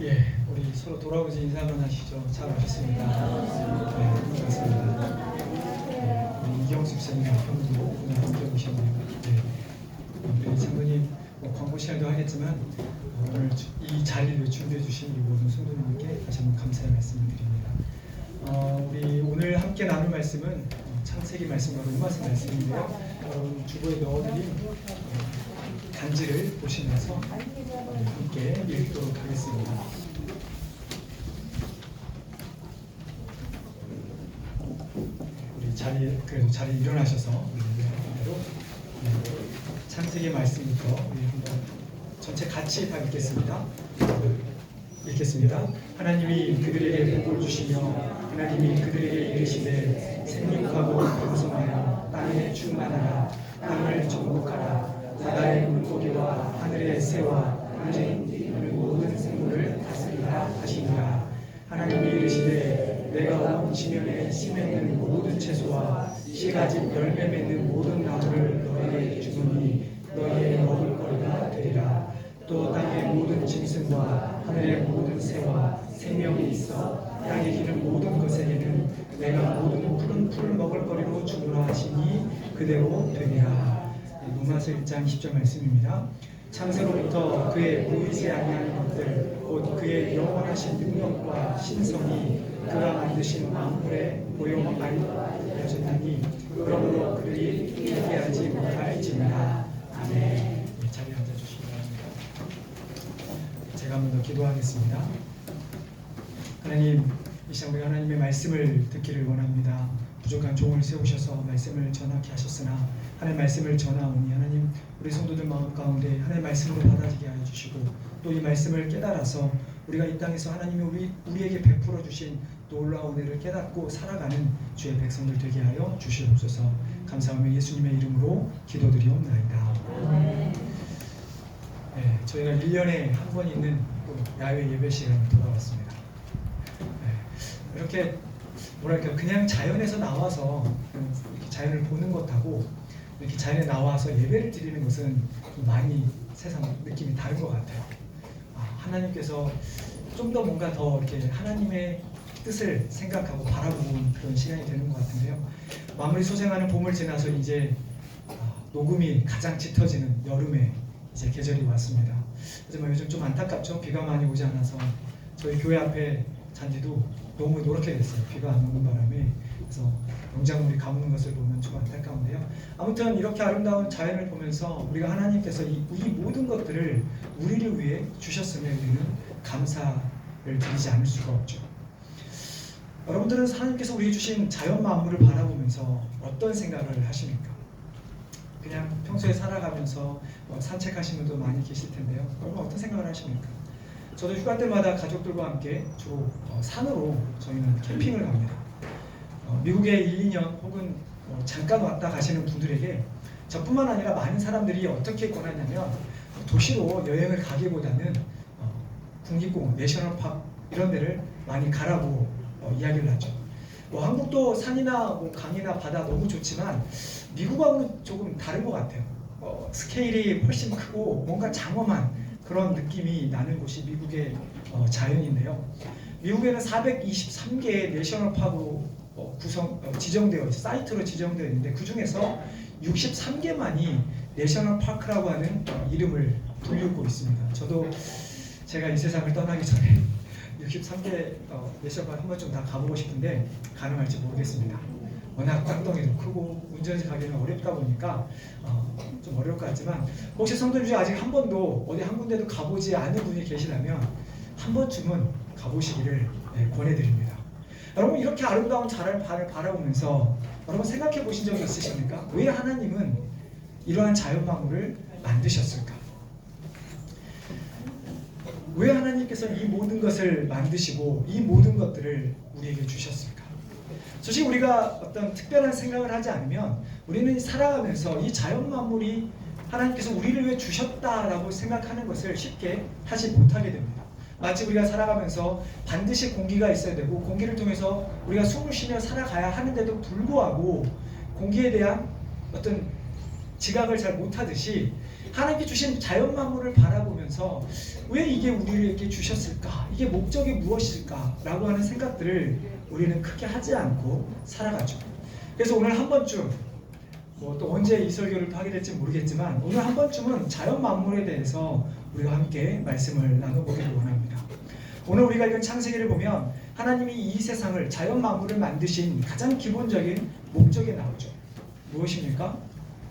예, 우리 서로 돌아오지 인사 한번 하시죠. 잘 오셨습니다. 네, 반갑습니다. 네, 우리 이경수 집사님 남편도 오늘 함께 오셨네요. 네, 우리 장로님 광고 시간도 하겠지만 오늘 이 자리를 준비해 주신 우리 모든 성도님께 다시 한번 감사의 말씀을 드립니다. 우리 오늘 함께 나눌 말씀은 창세기 말씀과 로마서 말씀인데요. 여러분 주보에 넣어드린 단지를 보시면서 함께 읽도록 하겠습니다. 우리 그래도 자리에 일어나셔서 대로 창세기 말씀부터 우리 한번 전체 같이 다 읽겠습니다. 하나님이 그들에게 복을 주시며 하나님이 그들에게 이르시되 생육하고 번성하여 땅에 충만하라. 땅을 정복하라. 바다의 물고기와 하늘의 새와 땅에 움직이는 모든 생물을 다스리라 하시니라. 하나님이 이르시되 내가 온 지면에 씨 맺는 모든 채소와 씨가지 열매 맺는 모든 나무를 너희에게 주노니 너희의 먹을 거리가 되리라. 또 땅의 모든 짐승과 하늘의 모든 새와 생명이 있어 땅에 기는 모든 것에게는 내가 모든 푸른 풀 먹을 거리로 주노라 하시니 그대로 되리라. 로마서 1장 10절 말씀입니다. 창세로부터 그의 보이지 아니하는 것들 곧 그의 영원하신 능력과 신성이 그가 만드신 만물에 보여 알려졌나니 그러므로 그들이 회개하지 못할지니라. 아멘. 자리에 앉아주시기 바랍니다. 제가 한번 더 기도하겠습니다. 하나님, 이 시간 우리 하나님의 말씀을 듣기를 원합니다. 부족한 종을 세우셔서 말씀을 전하게 하셨으나 하나님 말씀을 전하오니 하나님 우리 성도들 마음 가운데 하나님 말씀으로 받아들이게 하여 주시고 또 이 말씀을 깨달아서 우리가 이 땅에서 하나님이 우리에게 베풀어 주신 놀라운 은혜를 깨닫고 살아가는 주의 백성들 되게 하여 주시옵소서. 감사하며 예수님의 이름으로 기도드리옵나이다. 네, 저희가 1년에 한 번 있는 야외 예배 시간이 돌아왔습니다. 네, 이렇게 뭐랄까 그냥 자연에서 나와서 자연을 보는 것하고 이렇게 자연에 나와서 예배를 드리는 것은 많이 세상 느낌이 다른 것 같아요. 하나님께서 좀 더 뭔가 더 이렇게 하나님의 뜻을 생각하고 바라보는 그런 시간이 되는 것 같은데요. 마무리 소생하는 봄을 지나서 이제 녹음이 가장 짙어지는 여름에 이제 계절이 왔습니다. 하지만 요즘 좀 안타깝죠. 비가 많이 오지 않아서 저희 교회 앞에 잔디도 너무 노랗게 됐어요. 비가 안 오는 바람에. 그래서 농작물이 가무는 것을 보면 좀 안타까운데요. 아무튼 이렇게 아름다운 자연을 보면서 우리가 하나님께서 이 모든 것들을 우리를 위해 주셨음에 우리는 감사를 드리지 않을 수가 없죠. 여러분들은 하나님께서 우리에게 주신 자연 만물을 바라보면서 어떤 생각을 하십니까? 그냥 평소에 살아가면서 산책하시는 분도 많이 계실 텐데요. 여러분 어떤 생각을 하십니까? 저도 휴가 때마다 가족들과 함께 주로 산으로 저희는 캠핑을 갑니다. 미국에 1, 2년 혹은 잠깐 왔다 가시는 분들에게 저뿐만 아니라 많은 사람들이 어떻게 권하냐면 도시로 여행을 가기보다는 국립공원, 내셔널파크 이런 데를 많이 가라고 이야기를 하죠. 한국도 산이나 강이나 바다 너무 좋지만 미국하고는 조금 다른 것 같아요. 스케일이 훨씬 크고 뭔가 장엄한 그런 느낌이 나는 곳이 미국의 자연인데요. 미국에는 423개의 내셔널파크로 지정되어 있어요. 사이트로 지정되어 있는데 그 중에서 63개만이 내셔널파크라고 하는 이름을 불리우고 있습니다. 저도 제가 이 세상을 떠나기 전에 63개 내셔널파크 한 번쯤 다 가보고 싶은데 가능할지 모르겠습니다. 워낙 땅덩이도 크고 운전시 가기는 어렵다 보니까 좀 어려울 것 같지만 혹시 성도님 중에 아직 한 번도 어디 한 군데도 가보지 않은 분이 계시다면 한 번쯤은 가보시기를 권해드립니다. 여러분 이렇게 아름다운 자연을 바라보면서 여러분 생각해 보신 적이 있으십니까? 왜 하나님은 이러한 자연만물을 만드셨을까? 왜 하나님께서 이 모든 것을 만드시고 이 모든 것들을 우리에게 주셨을까? 솔직히 우리가 어떤 특별한 생각을 하지 않으면 우리는 살아가면서 이 자연만물이 하나님께서 우리를 위해 주셨다라고 생각하는 것을 쉽게 하지 못하게 됩니다. 마치 우리가 살아가면서 반드시 공기가 있어야 되고 공기를 통해서 우리가 숨을 쉬며 살아가야 하는데도 불구하고 공기에 대한 어떤 지각을 잘 못하듯이 하나님께 주신 자연 만물을 바라보면서 왜 이게 우리에게 주셨을까? 이게 목적이 무엇일까? 라고 하는 생각들을 우리는 크게 하지 않고 살아가죠. 그래서 오늘 한 번쯤 뭐 또 언제 이 설교를 또 하게 될지 모르겠지만 오늘 한 번쯤은 자연 만물에 대해서 우리가 함께 말씀을 나눠보기를 원합니다. 오늘 우리가 읽은 창세기를 보면 하나님이 이 세상을 자연 만물을 만드신 가장 기본적인 목적이 나오죠. 무엇입니까?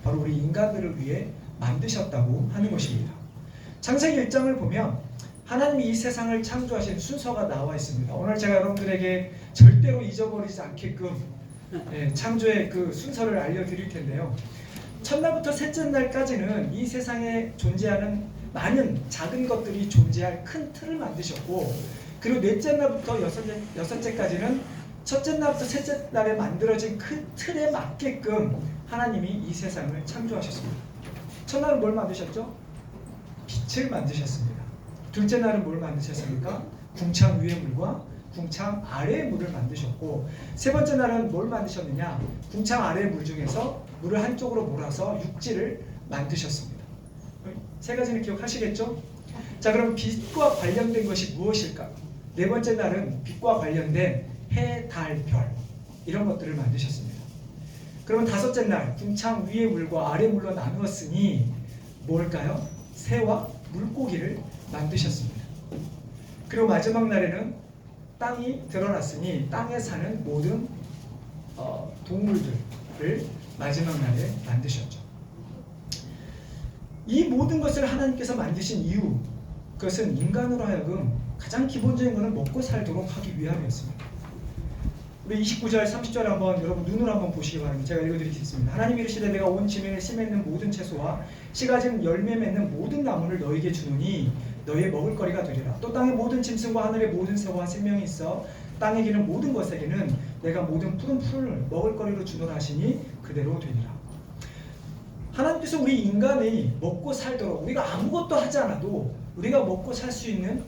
바로 우리 인간들을 위해 만드셨다고 하는 것입니다. 창세기 1장을 보면 하나님이 이 세상을 창조하신 순서가 나와 있습니다. 오늘 제가 여러분들에게 절대로 잊어버리지 않게끔 창조의 그 순서를 알려드릴 텐데요. 첫날부터 셋째 날까지는 이 세상에 존재하는 많은 작은 것들이 존재할 큰 틀을 만드셨고, 그리고 넷째 날부터 여섯째까지는 첫째 날부터 셋째 날에 만들어진 큰 틀에 맞게끔 하나님이 이 세상을 창조하셨습니다. 첫날은 뭘 만드셨죠? 빛을 만드셨습니다. 둘째 날은 뭘 만드셨습니까? 궁창 위의 물과 궁창 아래의 물을 만드셨고, 세 번째 날은 뭘 만드셨느냐? 궁창 아래의 물 중에서 물을 한쪽으로 몰아서 육지를 만드셨습니다. 세 가지는 기억하시겠죠? 자, 그럼 빛과 관련된 것이 무엇일까? 네 번째 날은 빛과 관련된 해, 달, 별 이런 것들을 만드셨습니다. 그러면 다섯째 날 궁창 위의 물과 아래 물로 나누었으니 뭘까요? 새와 물고기를 만드셨습니다. 그리고 마지막 날에는 땅이 드러났으니 땅에 사는 모든 동물들을 마지막 날에 만드셨죠. 이 모든 것을 하나님께서 만드신 이유, 그것은 인간으로 하여금 가장 기본적인 것은 먹고 살도록 하기 위함이었습니다. 우리 29절 30절 한번 여러분 눈으로 한번 보시기 바랍니다. 제가 읽어드리겠습니다. 하나님 이르시되 내가 온 지면에 씨 맺는 모든 채소와 씨가 진 열매 맺는 모든 나무를 너에게 주노니 너희의 먹을거리가 되리라. 또 땅의 모든 짐승과 하늘의 모든 새와 생명이 있어 땅에 기는 모든 것에게는 내가 모든 푸른 풀을 먹을거리로 주노라 하시니 그대로 되리라. 하나님께서 우리 인간이 먹고 살도록, 우리가 아무것도 하지 않아도 우리가 먹고 살 수 있는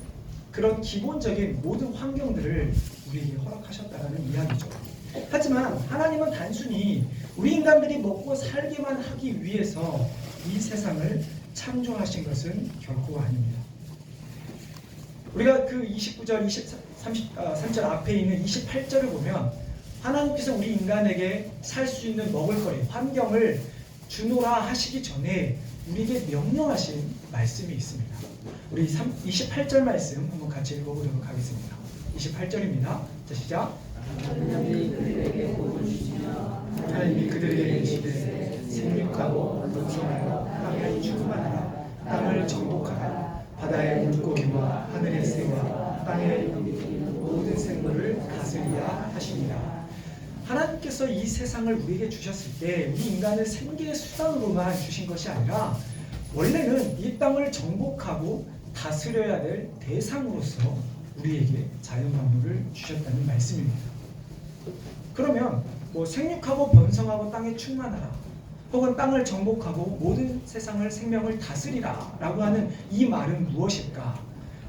그런 기본적인 모든 환경들을 우리에게 허락하셨다는 이야기죠. 하지만 하나님은 단순히 우리 인간들이 먹고 살기만 하기 위해서 이 세상을 창조하신 것은 결코 아닙니다. 우리가 그 29절, 33절 앞에 있는 28절을 보면 하나님께서 우리 인간에게 살 수 있는 먹을거리, 환경을 주노라 하시기 전에 우리에게 명령하신 말씀이 있습니다. 우리 28절 말씀 한번 같이 읽어보도록 하겠습니다. 28절입니다. 자, 시작. 하나님이 그들에게 이르시되 생육하고 번성하여 땅을 충만하라. 땅을 정복하라. 바다의 물고기와 하늘의 새와 땅에 움직이는 모든 생물을 다스리라 하시니라. 하나님께서 이 세상을 우리에게 주셨을 때 우리 인간을 생계의 수단으로만 주신 것이 아니라 원래는 이 땅을 정복하고 다스려야 될 대상으로서 우리에게 자연만물을 주셨다는 말씀입니다. 그러면 뭐 생육하고 번성하고 땅에 충만하라, 혹은 땅을 정복하고 모든 세상을 생명을 다스리라 라고 하는 이 말은 무엇일까?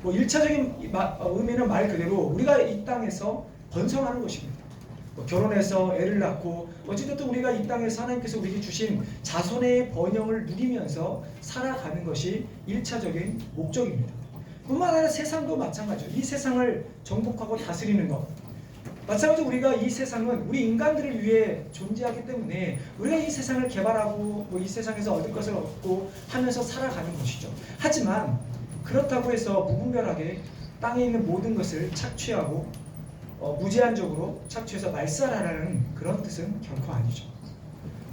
뭐 1차적인 의미는 말 그대로 우리가 이 땅에서 번성하는 것입니다. 뭐 결혼해서 애를 낳고 어찌됐든 우리가 이 땅에서 하나님께서 우리에게 주신 자손의 번영을 누리면서 살아가는 것이 1차적인 목적입니다. 뿐만 아니라 세상도 마찬가지죠. 이 세상을 정복하고 다스리는 것, 마찬가지로 우리가 이 세상은 우리 인간들을 위해 존재하기 때문에 우리가 이 세상을 개발하고 이 세상에서 얻을 것을 얻고 하면서 살아가는 것이죠. 하지만 그렇다고 해서 무분별하게 땅에 있는 모든 것을 착취하고 무제한적으로 착취해서 말살하라는 그런 뜻은 결코 아니죠.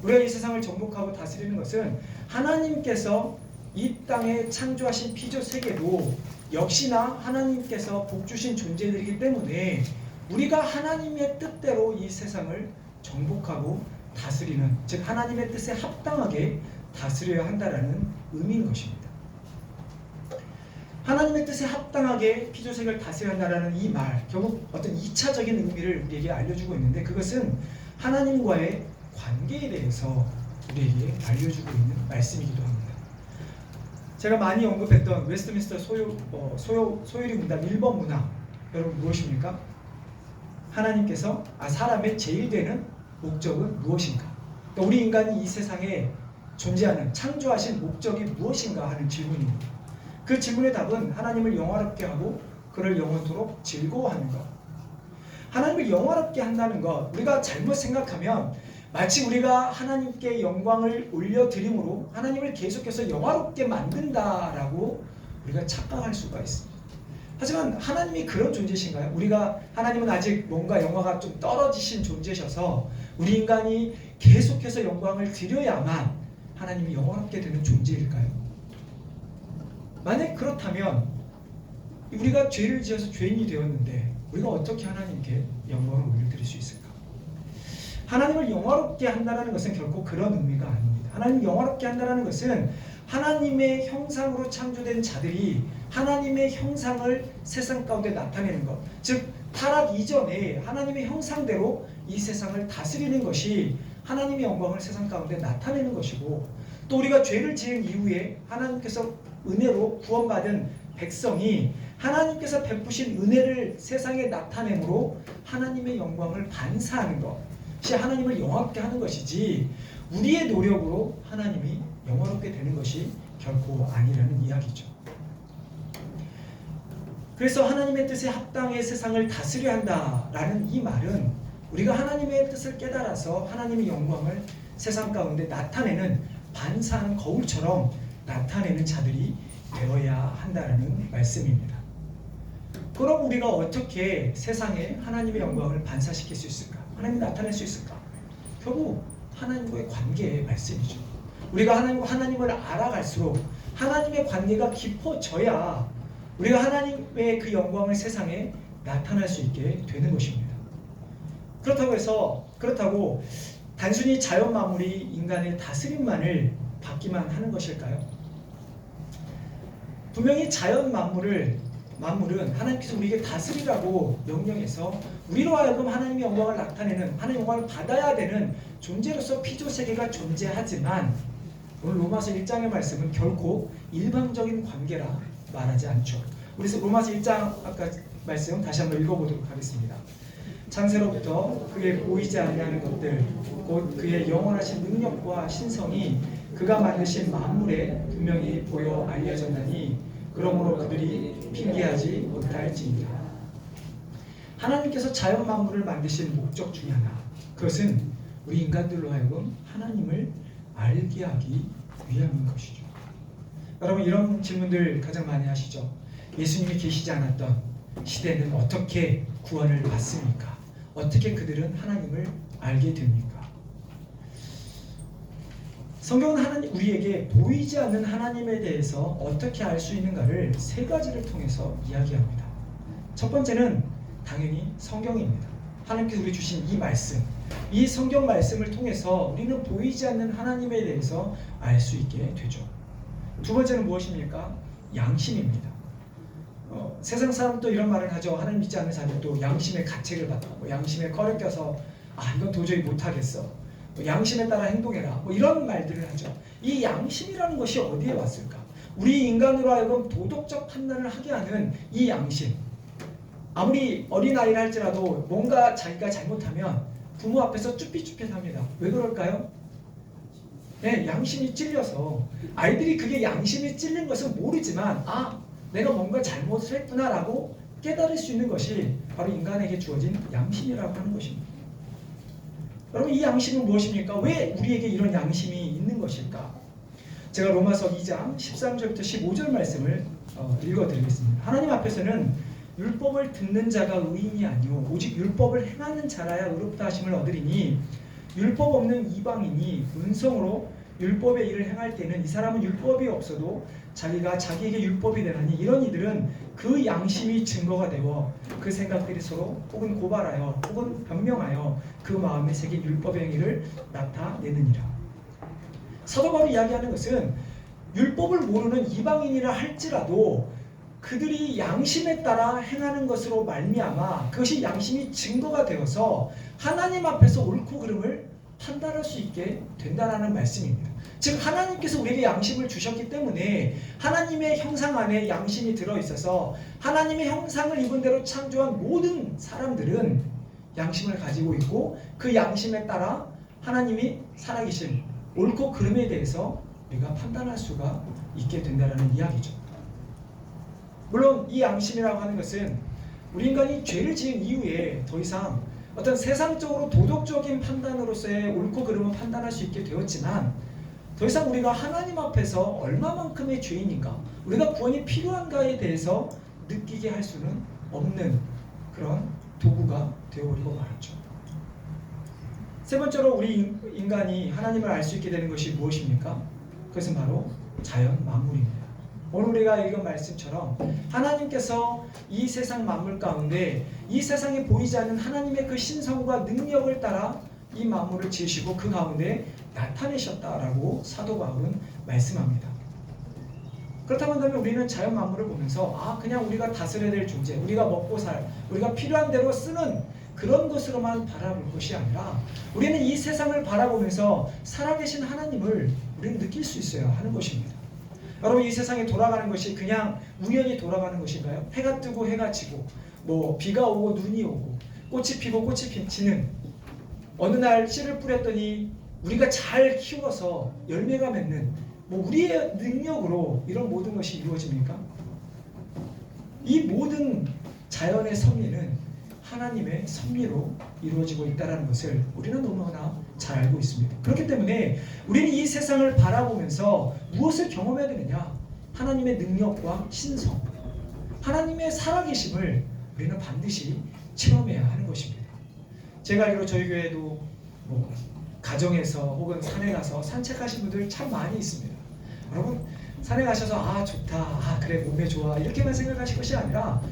우리가 이 세상을 정복하고 다스리는 것은 하나님께서 이 땅에 창조하신 피조 세계도 역시나 하나님께서 복 주신 존재들이기 때문에 우리가 하나님의 뜻대로 이 세상을 정복하고 다스리는, 즉 하나님의 뜻에 합당하게 다스려야 한다는 의미인 것입니다. 하나님의 뜻에 합당하게 피조세계를 다스려야 한다는 이 말, 결국 어떤 2차적인 의미를 우리에게 알려주고 있는데, 그것은 하나님과의 관계에 대해서 우리에게 알려주고 있는 말씀이기도 합니다. 제가 많이 언급했던 웨스트민스터 소요리 문답 1번 문항, 여러분 무엇입니까? 하나님께서 사람의 제일 되는 목적은 무엇인가? 그러니까 우리 인간이 이 세상에 존재하는 창조하신 목적이 무엇인가 하는 질문입니다. 그 질문의 답은 하나님을 영화롭게 하고 그를 영원토록 즐거워하는 것. 하나님을 영화롭게 한다는 것, 우리가 잘못 생각하면 마치 우리가 하나님께 영광을 올려드림으로 하나님을 계속해서 영화롭게 만든다라고 우리가 착각할 수가 있습니다. 하지만 하나님이 그런 존재신가요? 하나님은 아직 뭔가 영화가 좀 떨어지신 존재셔서 우리 인간이 계속해서 영광을 드려야만 하나님이 영화롭게 되는 존재일까요? 만약 그렇다면 우리가 죄를 지어서 죄인이 되었는데 우리가 어떻게 하나님께 영광을 올려드릴 수 있을까? 하나님을 영화롭게 한다는 것은 결코 그런 의미가 아닙니다. 하나님을 영화롭게 한다는 것은 하나님의 형상으로 창조된 자들이 하나님의 형상을 세상 가운데 나타내는 것, 즉 타락 이전에 하나님의 형상대로 이 세상을 다스리는 것이 하나님의 영광을 세상 가운데 나타내는 것이고, 또 우리가 죄를 지은 이후에 하나님께서 은혜로 구원받은 백성이 하나님께서 베푸신 은혜를 세상에 나타내므로 하나님의 영광을 반사하는 것이 하나님을 영화롭게 하는 것이지, 우리의 노력으로 하나님이 영화롭게 되는 것이 결코 아니라는 이야기죠. 그래서 하나님의 뜻에 합당해 세상을 다스려야 한다라는 이 말은 우리가 하나님의 뜻을 깨달아서 하나님의 영광을 세상 가운데 나타내는, 반사하는 거울처럼 나타내는 자들이 되어야 한다는 말씀입니다. 그럼 우리가 어떻게 세상에 하나님의 영광을 반사시킬 수 있을까? 하나님이 나타낼 수 있을까? 결국 하나님과의 관계의 말씀이죠. 우리가 하나님을 알아갈수록 하나님의 관계가 깊어져야 우리가 하나님의 그 영광을 세상에 나타날 수 있게 되는 것입니다. 그렇다고 단순히 자연 만물이 인간의 다스림만을 받기만 하는 것일까요? 분명히 자연 만물은 하나님께서 우리에게 다스리라고 명령해서 우리로 하여금 하나님의 영광을 나타내는, 하나님의 영광을 받아야 되는 존재로서 피조세계가 존재하지만, 오늘 로마서 1장의 말씀은 결코 일방적인 관계라 말하지 않죠. 그래서 로마서 1장 아까 말씀 다시 한번 읽어보도록 하겠습니다. 창세로부터 그의 보이지 아니하는 것들, 곧 그의 영원하신 능력과 신성이 그가 만드신 만물에 분명히 보여 알려졌나니 그러므로 그들이 핑계하지 못할지니라. 하나님께서 자연 만물을 만드신 목적 중에 하나, 그것은 우리 인간들로 하여금 하나님을 알게 하기 위함인 것이죠. 여러분, 이런 질문들 가장 많이 하시죠. 예수님이 계시지 않았던 시대는 어떻게 구원을 받습니까? 어떻게 그들은 하나님을 알게 됩니까? 성경은 우리에게 보이지 않는 하나님에 대해서 어떻게 알 수 있는가를 세 가지를 통해서 이야기합니다. 첫 번째는 당연히 성경입니다. 하나님께서 우리 주신 이 말씀, 이 성경 말씀을 통해서 우리는 보이지 않는 하나님에 대해서 알 수 있게 되죠. 두 번째는 무엇입니까? 양심입니다. 세상 사람도 이런 말을 하죠. 하나님 믿지 않는 사람이 또 양심의 가책을 받다, 양심에 꺼려 껴서 이건 도저히 못하겠어, 양심에 따라 행동해라, 이런 말들을 하죠. 이 양심이라는 것이 어디에 왔을까? 우리 인간으로 하여금 도덕적 판단을 하게 하는 이 양심, 아무리 어린아이를 할지라도 뭔가 자기가 잘못하면 부모 앞에서 쭈삣쭈삣합니다. 왜 그럴까요? 네, 양심이 찔려서. 아이들이 그게 양심이 찔린 것은 모르지만 내가 뭔가 잘못을 했구나라고 깨달을 수 있는 것이 바로 인간에게 주어진 양심이라고 하는 것입니다. 여러분, 이 양심은 무엇입니까? 왜 우리에게 이런 양심이 있는 것일까? 제가 로마서 2장 13절부터 15절 말씀을 읽어드리겠습니다. 하나님 앞에서는 율법을 듣는 자가 의인이 아니오 오직 율법을 행하는 자라야 의롭다 하심을 얻으리니, 율법 없는 이방인이 은성으로 율법의 일을 행할 때는 이 사람은 율법이 없어도 자기가 자기에게 율법이 되나니, 이런 이들은 그 양심이 증거가 되어 그 생각들이 서로 혹은 고발하여 혹은 변명하여 그 마음에 새긴 율법의 행위를 나타내느니라. 사도 바울이 이야기하는 것은 율법을 모르는 이방인이라 할지라도 그들이 양심에 따라 행하는 것으로 말미암아 그것이 양심이 증거가 되어서 하나님 앞에서 옳고 그름을 판단할 수 있게 된다라는 말씀입니다. 즉, 하나님께서 우리에게 양심을 주셨기 때문에 하나님의 형상 안에 양심이 들어있어서 하나님의 형상을 입은 대로 창조한 모든 사람들은 양심을 가지고 있고, 그 양심에 따라 하나님이 살아계신 옳고 그름에 대해서 우리가 판단할 수가 있게 된다는 이야기죠. 물론 이 양심이라고 하는 것은 우리 인간이 죄를 지은 이후에 더 이상 어떤 세상적으로 도덕적인 판단으로서의 옳고 그름을 판단할 수 있게 되었지만, 더 이상 우리가 하나님 앞에서 얼마만큼의 죄인인가, 우리가 구원이 필요한가에 대해서 느끼게 할 수는 없는 그런 도구가 되어버리고 말았죠. 세 번째로 우리 인간이 하나님을 알 수 있게 되는 것이 무엇입니까? 그것은 바로 자연 만물입니다. 오늘 우리가 읽은 말씀처럼 하나님께서 이 세상 만물 가운데 이 세상에 보이지 않는 하나님의 그 신성과 능력을 따라 이 만물을 지으시고 그 가운데 나타내셨다라고 사도 바울은 말씀합니다. 그렇다면 우리는 자연 만물을 보면서 그냥 우리가 다스려야 될 존재, 우리가 먹고 우리가 필요한 대로 쓰는 그런 것으로만 바라볼 것이 아니라 우리는 이 세상을 바라보면서 살아계신 하나님을 우리는 느낄 수 있어야 하는 것입니다. 여러분, 이 세상에 돌아가는 것이 그냥 우연히 돌아가는 것인가요? 해가 뜨고 해가 지고 비가 오고 눈이 오고 꽃이 피고 꽃이 지는, 어느 날 씨를 뿌렸더니 우리가 잘 키워서 열매가 맺는 우리의 능력으로 이런 모든 것이 이루어집니까? 이 모든 자연의 섭리는 하나님의 섭리로 이루어지고 있다는 것을 우리는 너무나 잘 알고 있습니다. 그렇기 때문에 우리는 이 세상을 바라보면서 무엇을 경험해야 되느냐? 하나님의 능력과 신성, 하나님의 살아계심을 우리는 반드시 체험해야 하는 것입니다. 제가 알기로 저희 교회도 가정에서 혹은 산에 가서 산책하신 분들 참 많이 있습니다. 여러분, 산에 가셔서 좋다, 그래 몸에 좋아 이렇게만 생각하실 것이 아니라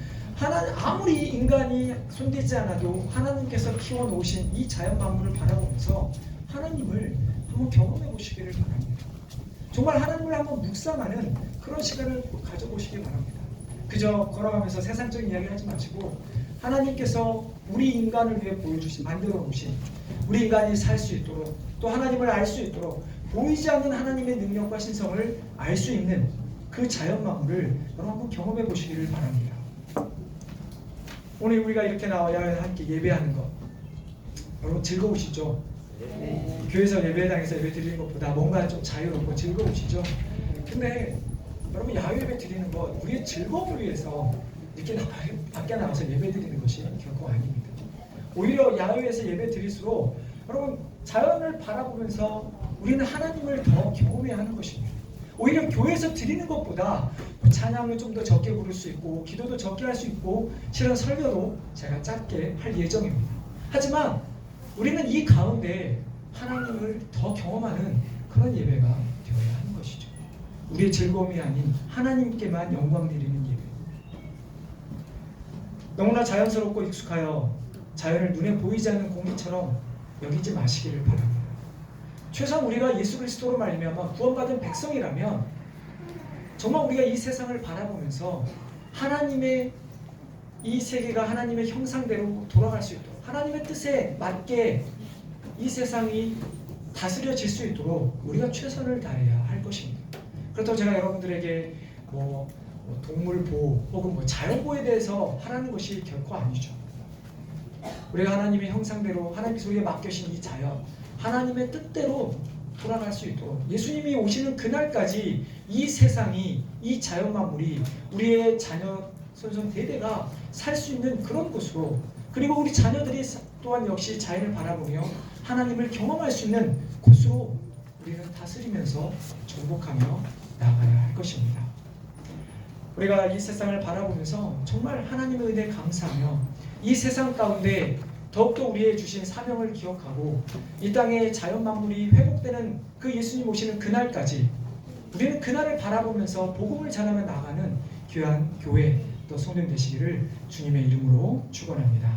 아무리 인간이 손대지 않아도 하나님께서 키워놓으신 이 자연 만물을 바라보면서 하나님을 한번 경험해 보시기를 바랍니다. 정말 하나님을 한번 묵상하는 그런 시간을 가져보시기 바랍니다. 그저 걸어가면서 세상적인 이야기 하지 마시고 하나님께서 우리 인간을 위해 만들어 놓으신, 우리 인간이 살 수 있도록, 또 하나님을 알 수 있도록 보이지 않는 하나님의 능력과 신성을 알 수 있는 그 자연 만물을 여러분 한번 경험해 보시기를 바랍니다. 오늘 우리가 이렇게 나와야 함께 예배하는 것, 여러분 즐거우시죠? 네. 교회에서 예배당에서 예배 드리는 것보다 뭔가 좀 자유롭고 즐거우시죠? 근데 여러분, 야외 예배 드리는 것, 우리의 즐거움을 위해서 이렇게 밖에 나와서 예배 드리는 것이 결코 아닙니다. 오히려 야외에서 예배 드릴수록 여러분, 자연을 바라보면서 우리는 하나님을 더 경험해야 하는 것입니다. 오히려 교회에서 드리는 것보다 찬양을 좀 더 적게 부를 수 있고 기도도 적게 할 수 있고 실은 설교도 제가 짧게 할 예정입니다. 하지만 우리는 이 가운데 하나님을 더 경험하는 그런 예배가 되어야 하는 것이죠. 우리의 즐거움이 아닌 하나님께만 영광 드리는 예배. 너무나 자연스럽고 익숙하여 자연을 눈에 보이지 않는 공기처럼 여기지 마시기를 바랍니다. 최소한 우리가 예수 그리스도로 말미암아 구원받은 백성이라면 정말 우리가 이 세상을 바라보면서 하나님의 이 세계가 하나님의 형상대로 돌아갈 수 있도록, 하나님의 뜻에 맞게 이 세상이 다스려질 수 있도록 우리가 최선을 다해야 할 것입니다. 그렇다고 제가 여러분들에게 동물 보호 혹은 자연보호에 대해서 하라는 것이 결코 아니죠. 우리가 하나님의 형상대로 하나님께서 우리에게 맡겨신 이 자연, 하나님의 뜻대로 돌아갈 수 있도록 예수님이 오시는 그날까지 이 세상이, 이 자연 만물이 우리의 자녀 손손 대대가 살 수 있는 그런 곳으로, 그리고 우리 자녀들이 또한 역시 자연을 바라보며 하나님을 경험할 수 있는 곳으로 우리는 다스리면서 정복하며 나아가야 할 것입니다. 우리가 이 세상을 바라보면서 정말 하나님의 은혜에 감사하며 이 세상 가운데 더욱더 우리의 주신 사명을 기억하고 이 땅의 자연 만물이 회복되는 그 예수님 오시는 그날까지 우리는 그날을 바라보면서 복음을 전하며 나가는 귀한 교회 또 성령 되시기를 주님의 이름으로 축원합니다.